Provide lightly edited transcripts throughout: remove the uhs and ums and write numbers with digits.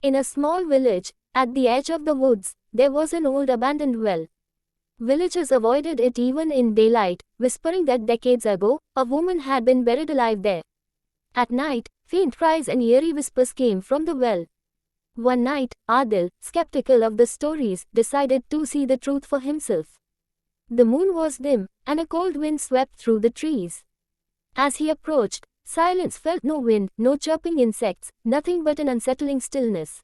In a small village, at the edge of the woods, there was an old abandoned well. Villagers avoided it even in daylight, whispering that decades ago, a woman had been buried alive there. At night, faint cries and eerie whispers came from the well. One night, Adil, skeptical of the stories, decided to see the truth for himself. The moon was dim, and a cold wind swept through the trees. As he approached, silence felt no wind, no chirping insects, nothing but an unsettling stillness.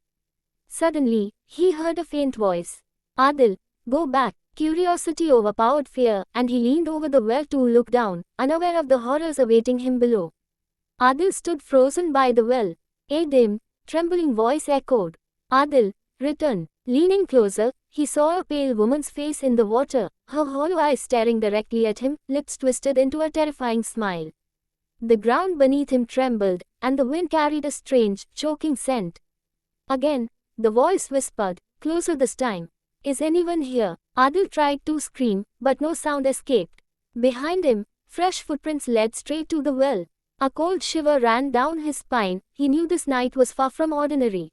Suddenly, he heard a faint voice. Adil, go back. Curiosity overpowered fear, and he leaned over the well to look down, unaware of the horrors awaiting him below. Adil stood frozen by the well. A dim, trembling voice echoed. Adil, return. Leaning closer, he saw a pale woman's face in the water, her hollow eyes staring directly at him, lips twisted into a terrifying smile. The ground beneath him trembled, and the wind carried a strange, choking scent. Again, the voice whispered, closer this time. Is anyone here? Adil tried to scream, but no sound escaped. Behind him, fresh footprints led straight to the well. A cold shiver ran down his spine. He knew this night was far from ordinary.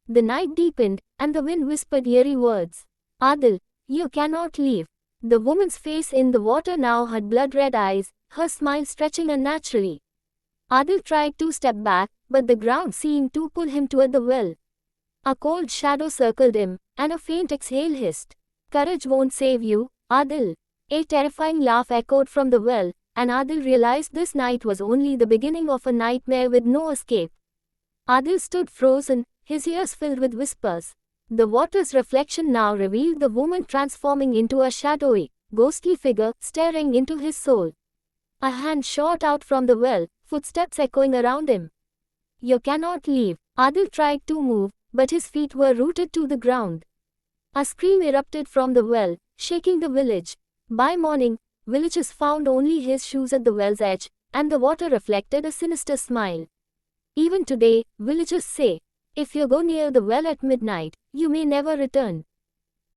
The night deepened, and the wind whispered eerie words. Adil, you cannot leave. The woman's face in the water now had blood-red eyes, her smile stretching unnaturally. Adil tried to step back, but the ground seemed to pull him toward the well. A cold shadow circled him, and a faint exhale hissed. Courage won't save you, Adil. A terrifying laugh echoed from the well, and Adil realized this night was only the beginning of a nightmare with no escape. Adil stood frozen, his ears filled with whispers. The water's reflection now revealed the woman transforming into a shadowy, ghostly figure, staring into his soul. A hand shot out from the well, footsteps echoing around him. You cannot leave. Adil tried to move, but his feet were rooted to the ground. A scream erupted from the well, shaking the village. By morning, villagers found only his shoes at the well's edge, and the water reflected a sinister smile. Even today, villagers say, if you go near the well at midnight, you may never return.